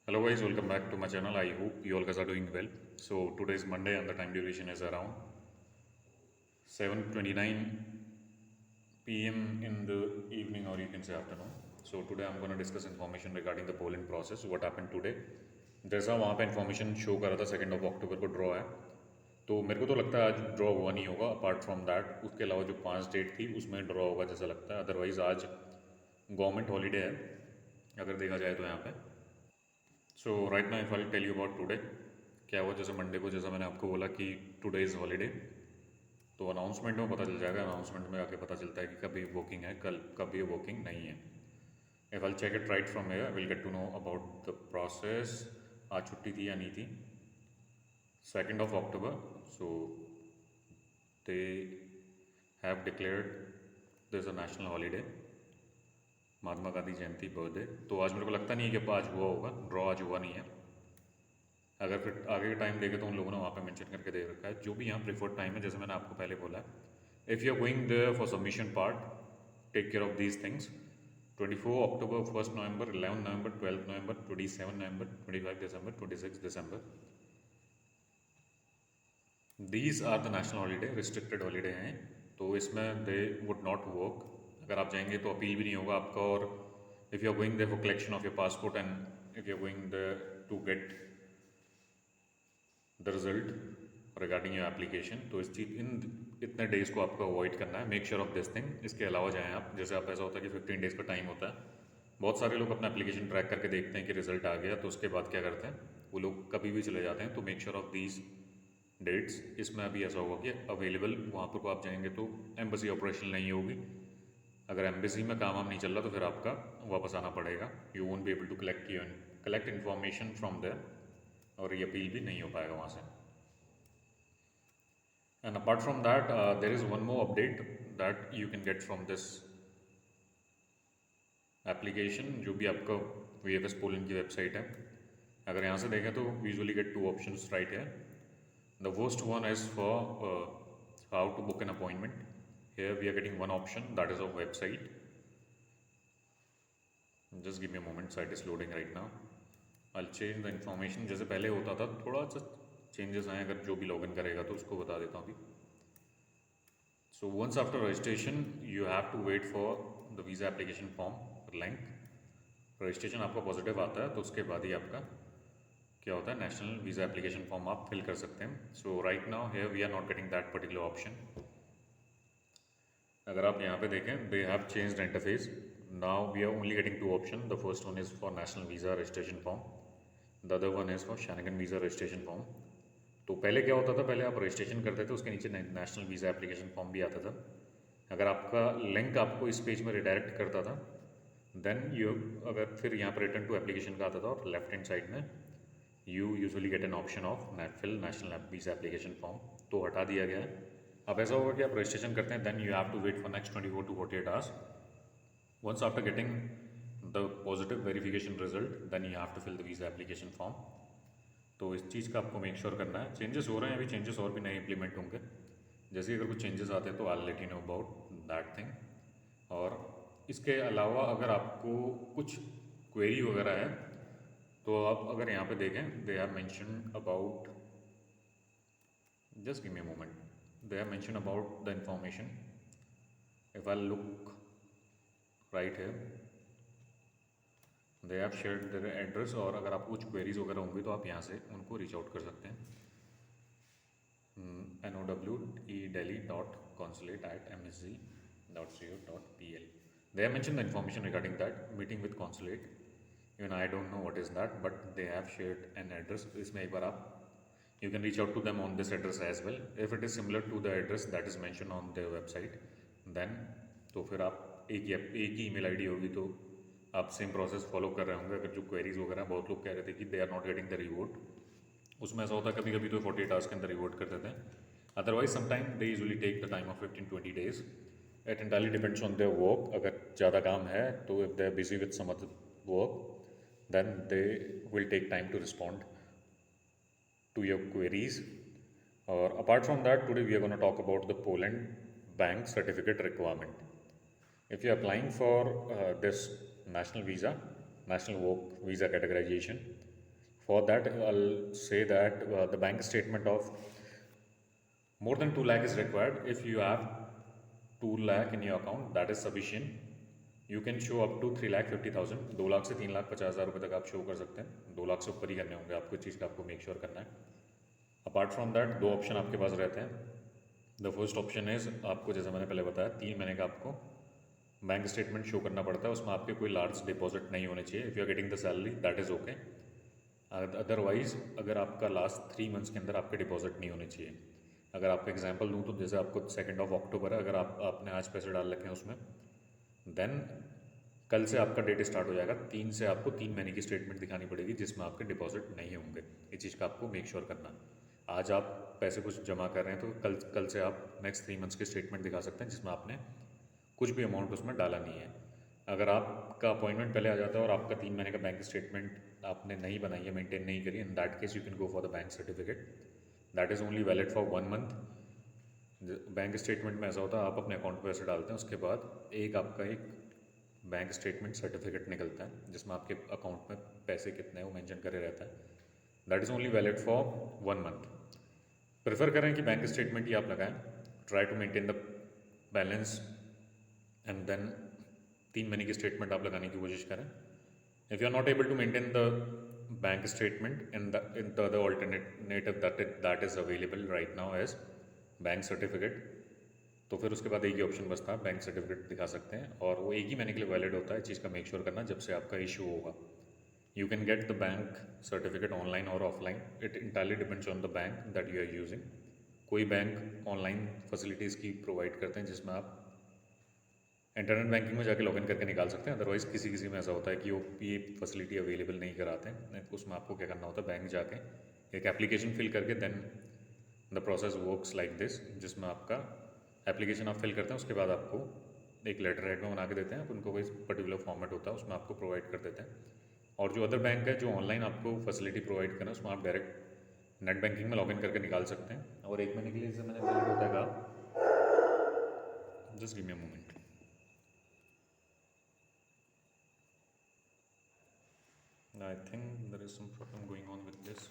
Hello guys, welcome back to my channel. I hope you all guys are doing well. So today is Monday and the time duration is around 7:29 p.m. in the evening, or you can say afternoon. So today I'm going to discuss information regarding the polling process. What happened today? जैसा वहाँ पे information show कर रहा था 2 अक्टूबर को draw है, तो मेरे को तो लगता है आज ड्रॉ हुआ नहीं होगा। अपार्ट फ्रॉम दैट उसके अलावा जो 5 डेट थी उसमें ड्रॉ होगा जैसा लगता है। अदरवाइज़ आज गवर्नमेंट हॉलीडे है अगर देखा जाए तो यहाँ पे। So right now if I tell you about today क्या हुआ। जैसे मंडे को जैसा मैंने आपको बोला कि टुडे इज़ हॉलीडे, तो अनाउंसमेंट में पता चल जाएगा। अनाउंसमेंट में आके पता चलता है कि कभी वर्किंग है, कल कभी वर्किंग नहीं है। If I check it right from here will get to know about the process. आज छुट्टी थी या नहीं थी 2 अक्टूबर। So they have declared this a national holiday, Mahatma Gandhi Jayanti birthday. तो आज मेरे को लगता नहीं है कि आज हुआ होगा, ड्रॉ आज हुआ नहीं है। अगर फिर आगे का टाइम देखे तो उन लोगों ने वहाँ पे मेंशन करके दे रखा है जो भी यहाँ प्रिफर्ड टाइम है। जैसे मैंने आपको पहले बोला, if you are going there for submission part, take care of these things. 24 October, 1 November, 11 November, 12 November, 27 November, 25 December, 26 December, these are the national holiday, restricted holiday हैं। तो इसमें दे वुड नॉट वर्क। अगर आप जाएंगे तो appeal भी नहीं होगा आपका। और if you are going there for collection of your passport and if you are going there to get the result regarding your application, तो इस चीज़ इतने डेज़ को आपको अवॉइड करना है। Make sure of this thing. इसके अलावा जाएँ आप, जैसे आप ऐसा होता है कि 15 डेज़ का टाइम होता है। बहुत सारे लोग अपना एप्लीकेशन ट्रैक करके देखते हैं कि रिजल्ट आ गया, तो उसके बाद क्या करते हैं, वो लोग कभी भी चले जाते हैं। तो make sure of these dates. इसमें अभी ऐसा होगा कि अवेलेबल वहाँ पर को आप जाएंगे तो एम्बेसी ऑपरेशन नहीं होगी। अगर एम्बेसी में काम वाम नहीं चल रहा तो फिर आपका वापस आना पड़ेगा। You won't be able to collect information from there, और ये अपील भी नहीं हो पाएगा वहाँ से। And apart from that there is one more update that you can get from this application, जो भी आपका VFS पोलिंग की वेबसाइट है। अगर यहाँ से देखें तो यूजुअली गेट 2 ऑप्शंस राइट है। The first one is for how to book an appointment. Here we are getting one option, that is a website. Just give me a moment, site is loading right now. I'll change the information. जैसे पहले होता था थोड़ा सा changes आए, अगर जो भी लॉगिन करेगा तो उसको बता देता हूँ अभी। So once after registration you have to wait for the visa application form link. Registration आपका पॉजिटिव आता है तो उसके बाद ही आपका क्या होता है, नेशनल वीज़ा एप्लीकेशन फॉर्म आप फिल कर सकते हैं। So right now here we are not getting that particular option. अगर आप यहाँ पे देखें, they have changed interface. Now we are only getting 2 option. The first one is for national visa registration form, the other one is for Schengen visa registration form. तो पहले क्या होता था, पहले आप रजिस्ट्रेशन करते थे उसके नीचे नेशनल वीज़ा एप्लीकेशन फॉर्म भी आता था। अगर आपका लिंक आपको इस पेज में रिडायरेक्ट करता था देन यू, अगर फिर यहाँ पर रिटर्न टू एप्लीकेशन का आता था और लेफ्ट हैंड साइड में you usually get an option of fill national visa application form, तो हटा दिया गया है। अब ऐसा होगा कि आप रजिस्ट्रेशन करते हैं then you have to wait for next 24 to 48 hours. Once after getting the positive verification result then you have to fill the visa application form. तो इस चीज़ का आपको मेक श्योर करना है। चेंजेस हो रहे हैं, अभी चेंजेस और भी नए इंप्लीमेंट होंगे। जैसे अगर कुछ चेंजेस आते हैं तो I let you know about that thing. और इसके अलावा अगर आपको कुछ क्वेरी वगैरह है तो आप अगर यहाँ पे देखें, they are mention about, just give me a moment, they have mentioned about the information. If I look right here, they have shared their address। और अगर आपको कुछ क्वेरीज वगैरह होंगी तो आप यहाँ से उनको रीच आउट कर सकते हैं। NOWEdelhi.consulate@msc.co.pl। They have mentioned the information regarding that meeting with consulate. Even I don't know what is that, but they have shared an address। इसमें एक बार आप you can reach out to them on this address as well. If it is similar to the address that is mentioned on their website then तो फिर आप एक ही email ID होगी तो आप सेम प्रोसेस फॉलो कर रहे होंगे। अगर जो क्वेरीज वगैरह बहुत लोग कह रहे थे कि they are not getting the reward, उसमें ऐसा होता है कभी कभी तो 48 आवर्स के अंदर रिवॉर्ड कर देते हैं। Otherwise sometime they usually take the time of 15-20 days। It entirely depends on their work. अगर ज़्यादा काम है तो if they are busy with some other work then they will take time to respond to your queries। Or apart from that, today we are going to talk about the Poland bank certificate requirement. If you are applying for this national visa, national work visa categorization, For that, I'll say that the bank statement of more than 2 lakh is required. If you have 2 lakh in your account, that is sufficient. You can show up to 3,50,000. 2 lakh से 3,50,000 रुपये तक आप show कर सकते हैं. 2 लाख से ऊपर ही करने होंगे आपको. इस चीज़ का आपको मेक श्योर करना है. अपार्ट फ्रॉम दैट, दो ऑप्शन आपके पास रहते हैं. द फर्स्ट ऑप्शन इज़, आपको जैसे मैंने पहले बताया, 3 महीने का आपको बैंक स्टेटमेंट शो करना पड़ता है. उसमें आपके कोई लार्ज डिपॉजिट नहीं होने चाहिए. If you are getting the salary, that is okay. Otherwise अगर आपका लास्ट 3 मंथ्स के अंदर आपके डिपॉजिट नहीं होने चाहिए. अगर आपको एग्जांपल दूं तो जैसे आपको 2 अक्टूबर है, अगर आपने आज पैसे डाल रखे हैं उसमें, देन कल से आपका डेट स्टार्ट हो जाएगा. 3 से आपको 3 महीने की स्टेटमेंट दिखानी पड़ेगी जिसमें आपके डिपॉजिट नहीं होंगे. इस चीज़ का आपको मेक श्योर करना. आज आप पैसे कुछ जमा कर रहे हैं तो कल से आप नेक्स्ट 3 मंथ्स की स्टेटमेंट दिखा सकते हैं जिसमें आपने कुछ भी अमाउंट उसमें डाला नहीं है. अगर आपका अपॉइंटमेंट पहले आ जाता है और आपका 3 महीने का बैंक स्टेटमेंट आपने नहीं बनाई है, मेंटेन नहीं करी, इन that case you can go for the bank certificate. That is only valid for 1 month. Bank statement में ऐसा होता है, आप अपने अकाउंट पर पैसे डालते हैं, उसके बाद आपका एक बैंक स्टेटमेंट सर्टिफिकेट निकलता है जिसमें आपके अकाउंट में पैसे कितने हैं वो मेंशन करे रहता है. That is only valid for 1 month. Prefer करें कि बैंक स्टेटमेंट ही आप लगाएं. Try to maintain the balance and then 3 महीने की स्टेटमेंट आप लगाने की कोशिश करें. If you are not able to maintain the bank statement in the other alternative that is available right now as bank certificate, तो फिर उसके बाद एक ही ऑप्शन बचता है, बैंक सर्टिफिकेट दिखा सकते हैं और वो एक ही महीने के लिए वैलिड होता है. इस चीज़ का मेक श्योर करना जब से आपका इशू होगा. You can get the bank certificate online और offline. It entirely depends on the bank that you are using. कोई बैंक ऑनलाइन फैसिलिटीज़ की प्रोवाइड करते हैं जिसमें आप इंटरनेट बैंकिंग में जाके लॉगिन करके निकाल सकते हैं. अदरवाइज़ किसी में ऐसा होता है कि वो ये फैसिलिटी अवेलेबल नहीं कराते हैं. उसमें आपको क्या करना होता है, बैंक जाके एक एप्लीकेशन फिल करके then the process works like this, जिसमें आपका एप्लीकेशन आप फिल करते हैं, उसके बाद आपको एक लेटर हेड में बना के देते हैं. उनको कोई पर्टिकुलर फॉर्मेट होता है उसमें आपको प्रोवाइड कर देते हैं. और जो अदर बैंक है जो ऑनलाइन आपको फैसिलिटी प्रोवाइड करें, उसमें आप डायरेक्ट नेट बैंकिंग में लॉगिन करके निकाल सकते हैं. और 1 महीने के लिए जैसे मैंने वैलिड होता है कहा, just give me a moment. I think there is some problem going on with this.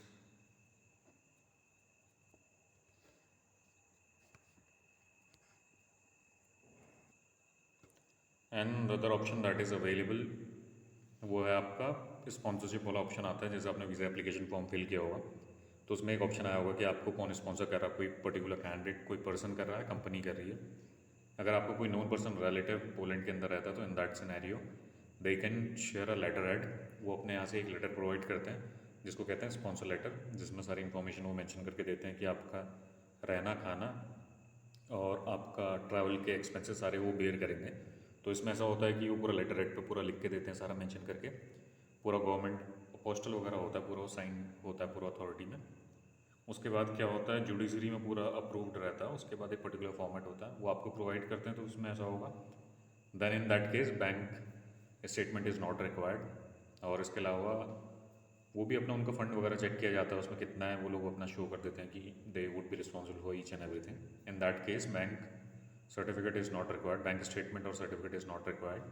And other option that is available वो है आपका स्पॉन्सरशिप वाला ऑप्शन आता है. जैसे आपने वीज़ा एप्लीकेशन फॉर्म फिल किया होगा तो उसमें एक ऑप्शन आया होगा कि आपको कौन स्पॉन्सर कर रहा है. कोई पर्टिकुलर कैंडिडेट, कोई पर्सन कर रहा है, कंपनी कर रही है. अगर आपको कोई नोन पर्सन रिलेटिव पोलैंड के अंदर रहता है तो in that scenario they can share a letter head. वो अपने यहाँ से एक लेटर प्रोवाइड करते हैं जिसको कहते हैं स्पॉन्सर लेटर, जिसमें सारी इन्फॉर्मेशन वो मेंशन करके देते हैं कि आपका रहना, खाना और आपका ट्रैवल के एक्सपेंसेस सारे वो बेयर करेंगे. तो इसमें ऐसा होता है कि वो पूरा लेटर हेड पे पूरा लिख के देते हैं, सारा मेंशन करके. पूरा गवर्नमेंट पोस्टल वगैरह होता है, पूरा साइन होता है पूरा अथॉरिटी में. उसके बाद क्या होता है, जुडिशरी में पूरा अप्रूव्ड रहता है. उसके बाद एक पर्टिकुलर फॉर्मेट होता है वो आपको प्रोवाइड करते हैं. तो उसमें ऐसा होगा, then in that case bank statement is not required. और इसके अलावा वो भी अपना उनका फ़ंड वगैरह चेक किया जाता है, उसमें कितना है वो लोग अपना शो कर देते हैं कि they would be responsible for each and everything. In that case bank certificate is not required. Bank statement और सर्टिफिकेट इज़ नॉट रिक्वायर्ड.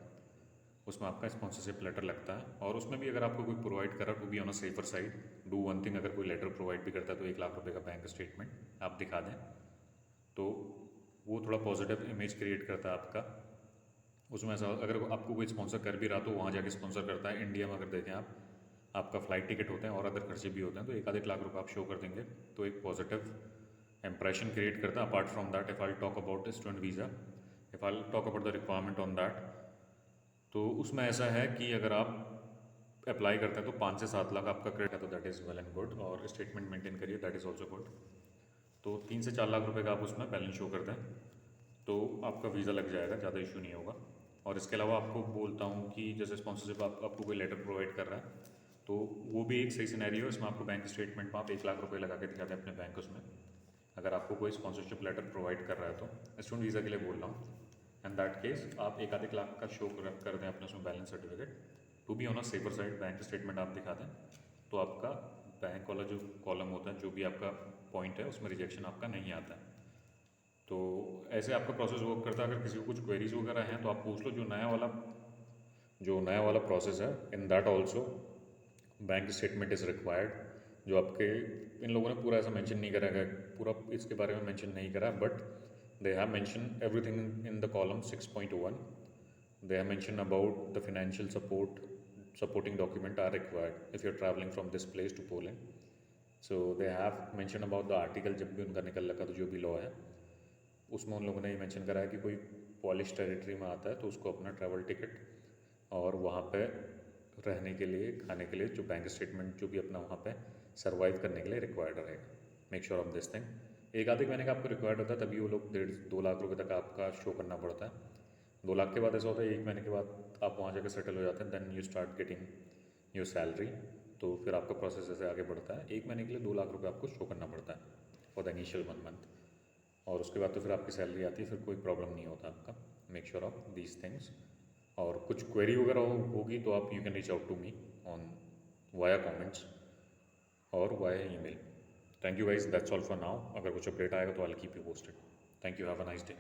उसमें आपका स्पॉन्सरशिप लेटर लगता है. और उसमें भी अगर आपको कोई प्रोवाइड करा to be on a safer side, do one thing, अगर कोई लेटर प्रोवाइड भी करता है तो 1 लाख रुपए का बैंक स्टेटमेंट आप दिखा दें तो वो थोड़ा पॉजिटिव इमेज क्रिएट करता है आपका. उसमें ऐसा अगर आपको कोई स्पॉन्सर कर भी रहा तो वहाँ जाके स्पॉन्सर करता है. इंडिया में अगर देखें आप, आपका फ़्लाइट टिकट होते हैं और अदर खर्चे भी होते हैं, तो 1 आध 1 लाख रुपये आप शो कर देंगे तो एक पॉजिटिव इंप्रेशन क्रिएट करता है. Apart from that, if I talk about student visa, if I talk about the requirement on that, तो उसमें ऐसा है कि अगर आप अप्लाई करते हैं तो 5 से 7 लाख आपका क्रेडिट है, तो that is well and good. और स्टेटमेंट मेंटेन करिए, दैट इज़ ऑल्सो गुड. तो 3 से 4 लाख रुपए का आप उसमें बैलेंस शो करते हैं तो आपका वीज़ा लग जाएगा, ज़्यादा इशू नहीं होगा. और इसके अलावा आपको बोलता हूँ कि जैसे स्पॉन्सरशिप आपको कोई लेटर प्रोवाइड कर रहा है तो वो भी एक सही सिनेरियो है. इसमें आपको बैंक स्टेटमेंट में आप 1 लाख रुपए लगा के दिखाते हैं अपने बैंक उसमें, अगर आपको कोई स्पॉन्सरशिप लेटर प्रोवाइड कर रहा है तो. स्टूडेंट वीज़ा के लिए बोल रहा हूँ. एंड दैट केस आप 1 आध 1 लाख का शो कर दें अपने उसमें balance certificate, to be on a safer side. Bank statement आप दिखा दें तो आपका बैंक वाला जो कॉलम होता है, जो भी आपका पॉइंट है, उसमें रिजेक्शन आपका नहीं आता है. तो ऐसे आपका प्रोसेस वर्क करता है. अगर किसी को कुछ क्वेरीज वगैरह हैं तो आप पूछ लो. जो नया वाला प्रोसेस है, in that also bank statement is required, जो आपके इन लोगों ने पूरा ऐसा मेंशन नहीं करा है, पूरा इसके बारे में मेंशन नहीं करा, but they have mention everything in the column 6.1. They have mentioned about the financial supporting document are required if you're traveling from this place to Poland. So they have mentioned about the article, जब भी उनका निकल लगा तो जो भी law है उसमें उन लोगों ने ये मेंशन करा है कि कोई पॉलिश टेरिटरी में आता है तो उसको अपना ट्रैवल टिकट और वहाँ पे रहने के लिए, खाने के लिए जो बैंक स्टेटमेंट जो भी अपना वहाँ पे सर्वाइव करने के लिए रिक्वायर्ड रहेगा. Make sure of this thing. एक आधे महीने का आपको रिक्वायर्ड होता है, तभी वो लोग 1.5-2 लाख रुपए तक आपका शो करना पड़ता है. 2 लाख के बाद ऐसा होता है 1 महीने के बाद आप वहाँ जाकर सेटल हो जाते हैं, then you start getting your salary. तो फिर आपका प्रोसेस ऐसे आगे बढ़ता है. 1 महीने के लिए 2 लाख रुपये आपको शो करना पड़ता है फॉर द इनिशियल 1 मंथ, और उसके बाद तो फिर आपकी सैलरी आती है, फिर कोई प्रॉब्लम नहीं होता आपका. Make sure of these things. और कुछ क्वेरी वगैरह होगी तो आप you can reach out to me on via comments और via email. Thank you guys, that's all for now. अगर कुछ अपडेट आएगा तो I will keep you posted. Thank you, have a nice day.